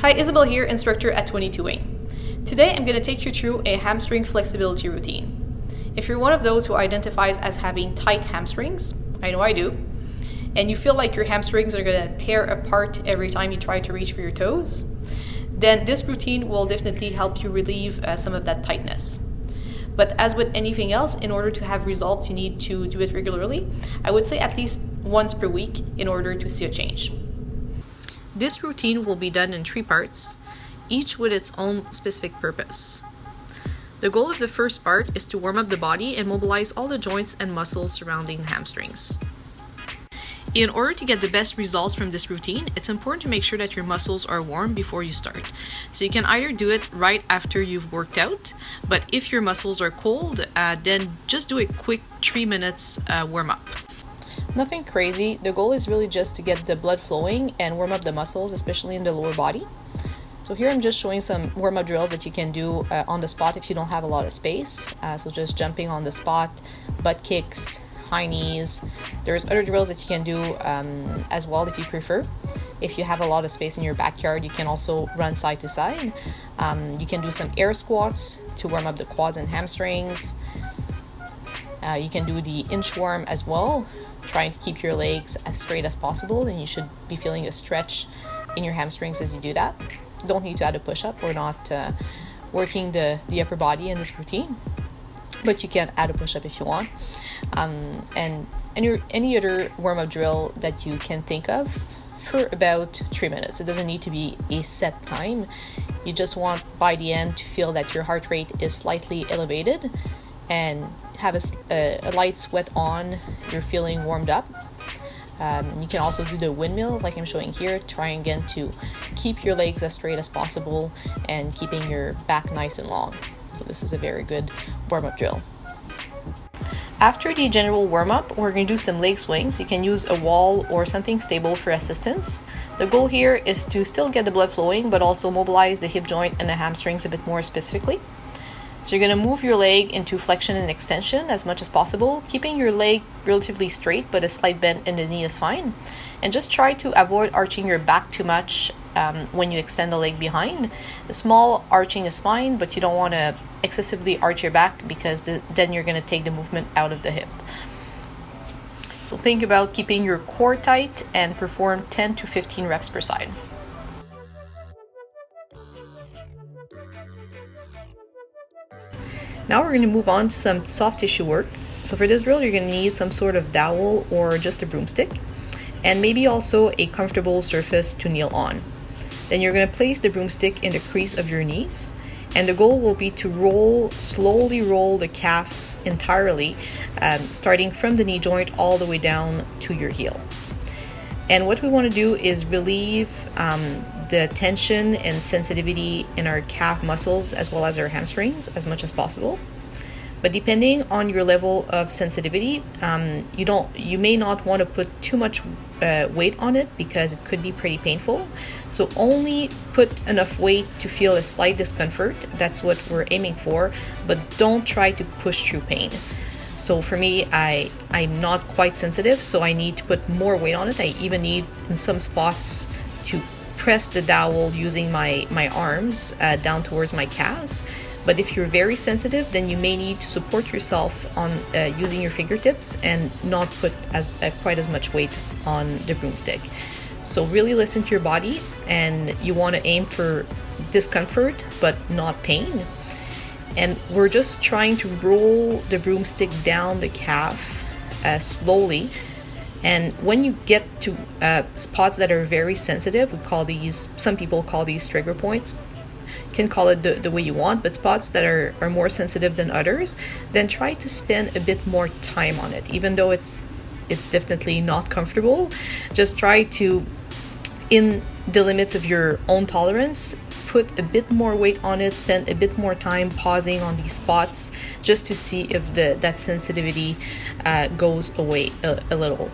Hi, Isabel here, instructor at 22A. Today I'm going to take you through a hamstring flexibility routine. If you're one of those who identifies as having tight hamstrings, I know I do, and you feel like your hamstrings are going to tear apart every time you try to reach for your toes, then this routine will definitely help you relieve some of that tightness. But as with anything else, in order to have results, you need to do it regularly. I would say at least once per week in order to see a change. This routine will be done in 3 parts, each with its own specific purpose. The goal of the first part is to warm up the body and mobilize all the joints and muscles surrounding the hamstrings. In order to get the best results from this routine, it's important to make sure that your muscles are warm before you start. So you can either do it right after you've worked out, but if your muscles are cold, then just do a quick 3 minutes warm-up. Nothing crazy. The goal is really just to get the blood flowing and warm up the muscles, especially in the lower body. So here I'm just showing some warm-up drills that you can do on the spot if you don't have a lot of space. So just jumping on the spot, butt kicks, high knees. There's other drills that you can do as well if you prefer. If you have a lot of space in your backyard, you can also run side to side. You can do some air squats to warm up the quads and hamstrings. You can do the inchworm as well, trying to keep your legs as straight as possible, and you should be feeling a stretch in your hamstrings as you do that. Don't need to add a push-up. We're not working the upper body in this routine, but you can add a push-up if you want. And any other warm-up drill that you can think of for about 3 minutes. It doesn't need to be a set time. You just want by the end to feel that your heart rate is slightly elevated and have a light sweat on, you're feeling warmed up. You can also do the windmill like I'm showing here, trying again to keep your legs as straight as possible and keeping your back nice and long. So this is a very good warm-up drill. After the general warm-up, we're going to do some leg swings. You can use a wall or something stable for assistance. The goal here is to still get the blood flowing, but also mobilize the hip joint and the hamstrings a bit more specifically. So you're going to move your leg into flexion and extension as much as possible, keeping your leg relatively straight, but a slight bend in the knee is fine. And just try to avoid arching your back too much when you extend the leg behind. A small arching is fine, but you don't want to excessively arch your back because then you're going to take the movement out of the hip. So think about keeping your core tight and perform 10 to 15 reps per side. Now we're going to move on to some soft tissue work. So for this drill, you're going to need some sort of dowel or just a broomstick, and maybe also a comfortable surface to kneel on. Then you're going to place the broomstick in the crease of your knees, and the goal will be to slowly roll the calves entirely, starting from the knee joint all the way down to your heel. And what we want to do is relieve the tension and sensitivity in our calf muscles as well as our hamstrings as much as possible. But depending on your level of sensitivity, you may not want to put too much weight on it because it could be pretty painful. So only put enough weight to feel a slight discomfort. That's what we're aiming for, but don't try to push through pain. So for me, I'm not quite sensitive, so I need to put more weight on it. I even need in some spots to press the dowel using my arms down towards my calves. But if you're very sensitive, then you may need to support yourself on using your fingertips and not put quite as much weight on the broomstick. So really listen to your body, and you want to aim for discomfort but not pain. And we're just trying to roll the broomstick down the calf slowly. And when you get to spots that are very sensitive, some people call these trigger points. You can call it the way you want, but spots that are more sensitive than others, then try to spend a bit more time on it. Even though it's definitely not comfortable, just try to, in the limits of your own tolerance, put a bit more weight on it, spend a bit more time pausing on these spots just to see if that sensitivity goes away a little.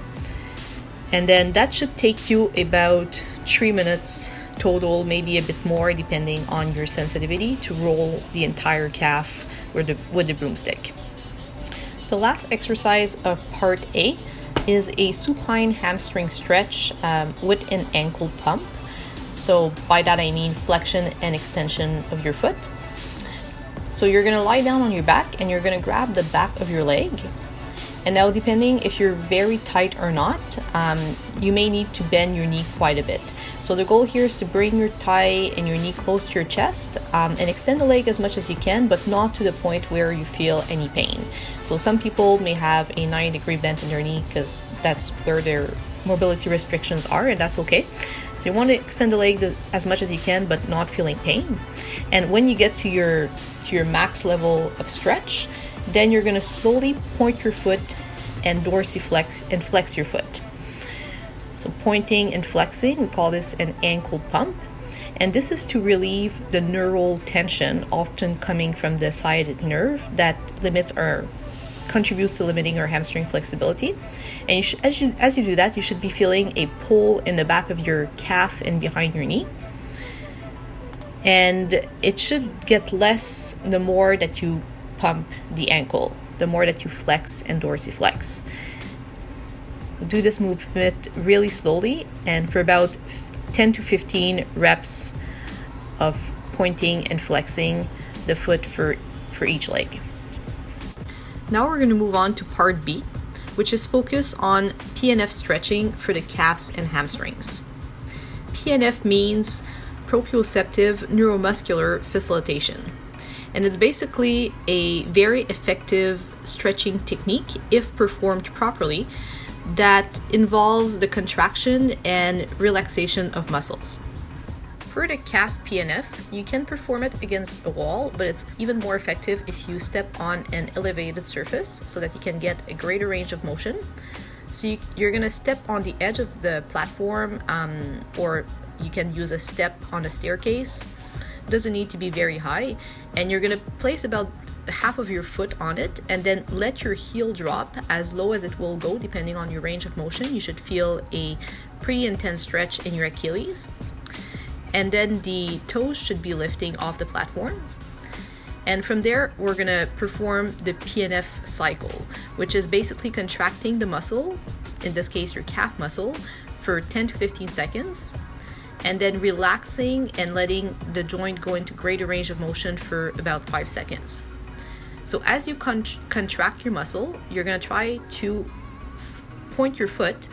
And then that should take you about 3 minutes total, maybe a bit more depending on your sensitivity, to roll the entire calf with the broomstick. The last exercise of part A is a supine hamstring stretch with an ankle pump. So by that I mean flexion and extension of your foot. So you're gonna lie down on your back and you're gonna grab the back of your leg. And now, depending if you're very tight or not, you may need to bend your knee quite a bit. So the goal here is to bring your thigh and your knee close to your chest and extend the leg as much as you can, but not to the point where you feel any pain. So some people may have a 90-degree bend in their knee because that's where their mobility restrictions are, and that's okay. So you want to extend the leg as much as you can, but not feeling pain. And when you get to your max level of stretch, then you're going to slowly point your foot and dorsiflex and flex your foot. So pointing and flexing, we call this an ankle pump. And this is to relieve the neural tension often coming from the sciatic nerve that contributes to limiting our hamstring flexibility. And as you do that, you should be feeling a pull in the back of your calf and behind your knee. And it should get less the more that you pump the ankle, the more that you flex and dorsiflex. Do this movement really slowly and for about 10 to 15 reps of pointing and flexing the foot for each leg. Now we're going to move on to part B, which is focused on Pnf stretching for the calves and hamstrings. Pnf means proprioceptive neuromuscular facilitation. And it's basically a very effective stretching technique, if performed properly, that involves the contraction and relaxation of muscles. For the calf PNF, you can perform it against a wall, but it's even more effective if you step on an elevated surface so that you can get a greater range of motion. So you're going to step on the edge of the platform, or you can use a step on a staircase. Doesn't need to be very high, and you're going to place about half of your foot on it and then let your heel drop as low as it will go depending on your range of motion. You should feel a pretty intense stretch in your Achilles, and then the toes should be lifting off the platform. And from there we're going to perform the Pmf cycle, which is basically contracting the muscle, in this case your calf muscle, for 10 to 15 seconds, and then relaxing and letting the joint go into greater range of motion for about 5 seconds. So as you contract your muscle, you're going to try to point your foot,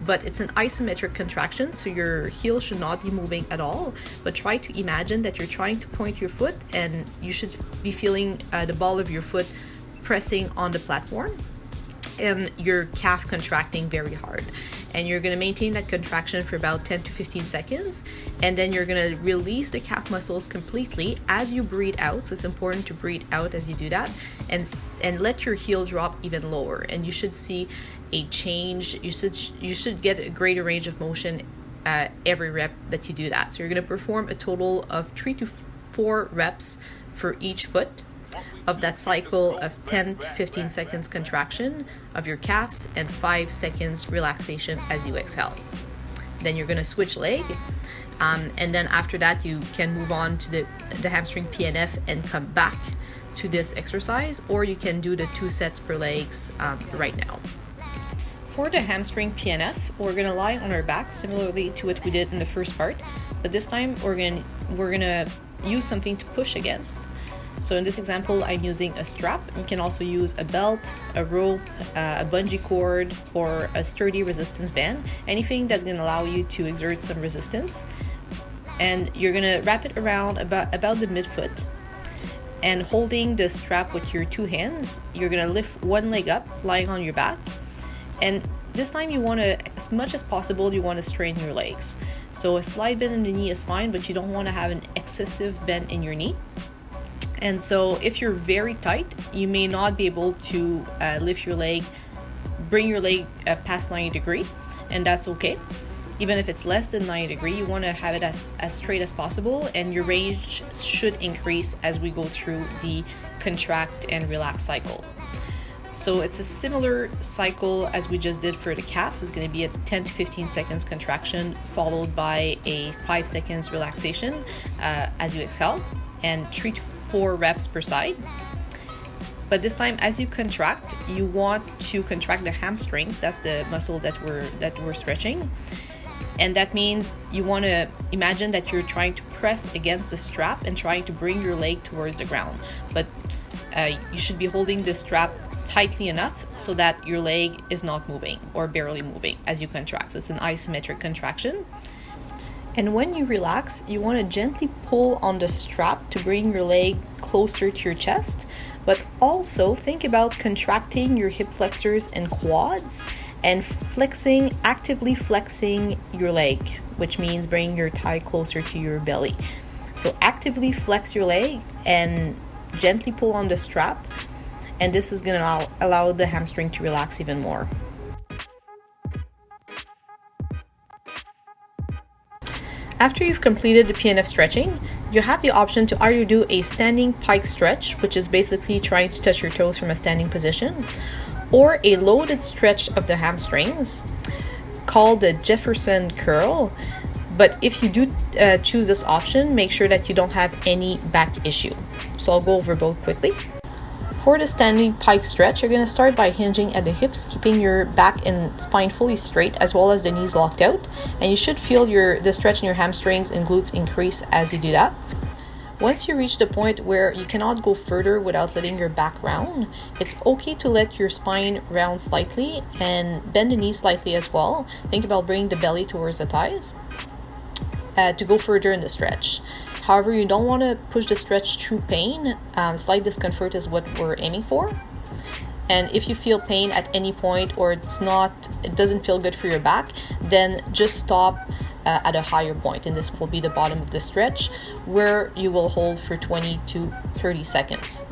but it's an isometric contraction, so your heel should not be moving at all. But try to imagine that you're trying to point your foot, and you should be feeling the ball of your foot pressing on the platform and your calf contracting very hard. And you're going to maintain that contraction for about 10 to 15 seconds, and then you're going to release the calf muscles completely as you breathe out. So it's important to breathe out as you do that, and let your heel drop even lower, and you should see a change. You should get a greater range of motion every rep that you do that. So you're going to perform a total of 3 to 4 reps for each foot of that cycle of 10 to 15 seconds contraction of your calves and 5 seconds relaxation as you exhale. Then you're going to switch leg, and then after that you can move on to the hamstring PNF and come back to this exercise, or you can do the 2 sets per legs right now. For the hamstring PNF, we're going to lie on our back similarly to what we did in the first part, but this time we're going to use something to push against. So in this example, I'm using a strap. You can also use a belt, a rope, a bungee cord, or a sturdy resistance band, anything that's going to allow you to exert some resistance. And you're going to wrap it around about the midfoot. And holding the strap with your 2 hands, you're going to lift one leg up, lying on your back. And this time you want to, as much as possible, you want to straighten your legs. So a slight bend in the knee is fine, but you don't want to have an excessive bend in your knee. And so if you're very tight, you may not be able to lift your leg, bring your leg past 90 degree, and that's okay. Even if it's less than 90 degree, you want to have it as straight as possible, and your range should increase as we go through the contract and relax cycle. So it's a similar cycle as we just did for the calves. It's going to be a 10 to 15 seconds contraction followed by a 5 seconds relaxation as you exhale, and 3 to 4 reps per side. But this time, as you contract, you want to contract the hamstrings. That's the muscle that we're stretching. And that means you want to imagine that you're trying to press against the strap and trying to bring your leg towards the ground. But you should be holding the strap tightly enough so that your leg is not moving or barely moving as you contract. So it's an isometric contraction. And when you relax, you want to gently pull on the strap to bring your leg closer to your chest, but also think about contracting your hip flexors and quads and actively flexing your leg, which means bringing your thigh closer to your belly. So actively flex your leg and gently pull on the strap, and this is going to allow the hamstring to relax even more. After you've completed the Pmf stretching, you have the option to either do a standing pike stretch, which is basically trying to touch your toes from a standing position, or a loaded stretch of the hamstrings called the Jefferson Curl. But if you do choose this option, make sure that you don't have any back issue. So I'll go over both quickly. For the standing pike stretch, you're going to start by hinging at the hips, keeping your back and spine fully straight as well as the knees locked out. And you should feel the stretch in your hamstrings and glutes increase as you do that. Once you reach the point where you cannot go further without letting your back round, it's okay to let your spine round slightly and bend the knees slightly as well. Think about bringing the belly towards the thighs to go further in the stretch. However, you don't want to push the stretch through pain. Slight discomfort is what we're aiming for. And if you feel pain at any point or it doesn't feel good for your back, then just stop at a higher point. And this will be the bottom of the stretch, where you will hold for 20 to 30 seconds.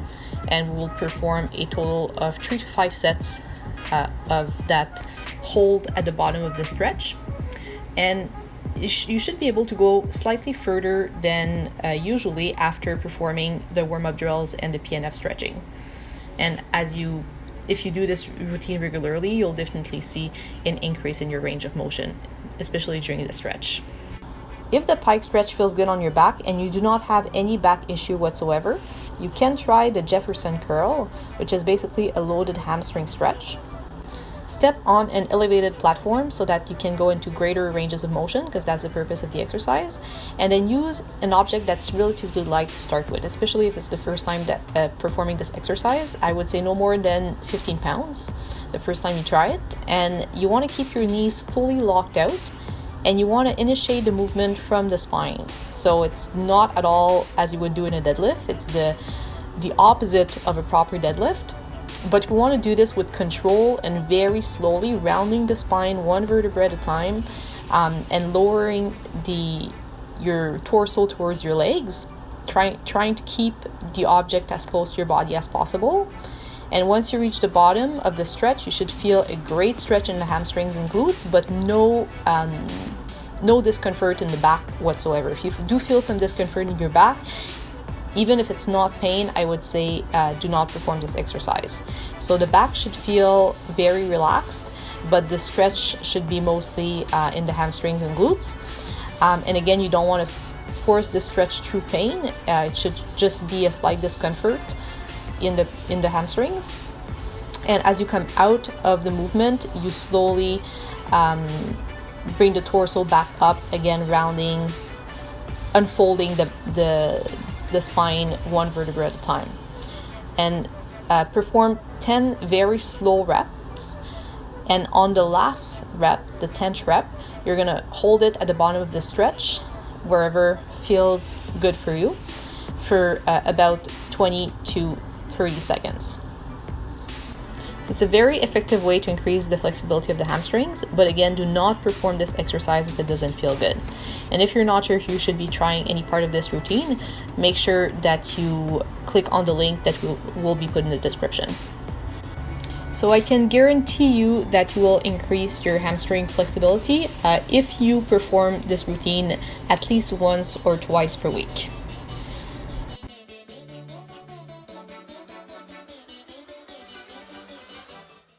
And we will perform a total of 3 to 5 sets of that hold at the bottom of the stretch. And you should be able to go slightly further than usually after performing the warm-up drills and the Pmf stretching. And if you do this routine regularly, you'll definitely see an increase in your range of motion, especially during the stretch. If the pike stretch feels good on your back and you do not have any back issue whatsoever, you can try the Jefferson Curl, which is basically a loaded hamstring stretch. Step on an elevated platform so that you can go into greater ranges of motion, because that's the purpose of the exercise. And then use an object that's relatively light to start with, especially if it's the first time that performing this exercise. I would say no more than 15 pounds the first time you try it. And you want to keep your knees fully locked out, and you want to initiate the movement from the spine. So it's not at all as you would do in a deadlift. It's the opposite of a proper deadlift. But we want to do this with control and very slowly, rounding the spine one vertebra at a time, and lowering your torso towards your legs, trying to keep the object as close to your body as possible. And once you reach the bottom of the stretch, you should feel a great stretch in the hamstrings and glutes, but no discomfort in the back whatsoever. If you do feel some discomfort in your back, even if it's not pain, I would say do not perform this exercise. So the back should feel very relaxed, but the stretch should be mostly in the hamstrings and glutes. And again, you don't want to force the stretch through pain. It should just be a slight discomfort in the hamstrings. And as you come out of the movement, you slowly bring the torso back up, again rounding, unfolding the spine one vertebra at a time. And perform 10 very slow reps. And on the last rep, the 10th rep, you're gonna hold it at the bottom of the stretch, wherever feels good for you, for about 20 to 30 seconds. So it's a very effective way to increase the flexibility of the hamstrings, but again, do not perform this exercise if it doesn't feel good. And if you're not sure if you should be trying any part of this routine, make sure that you click on the link that will be put in the description. So I can guarantee you that you will increase your hamstring flexibility if you perform this routine at least once or twice per week.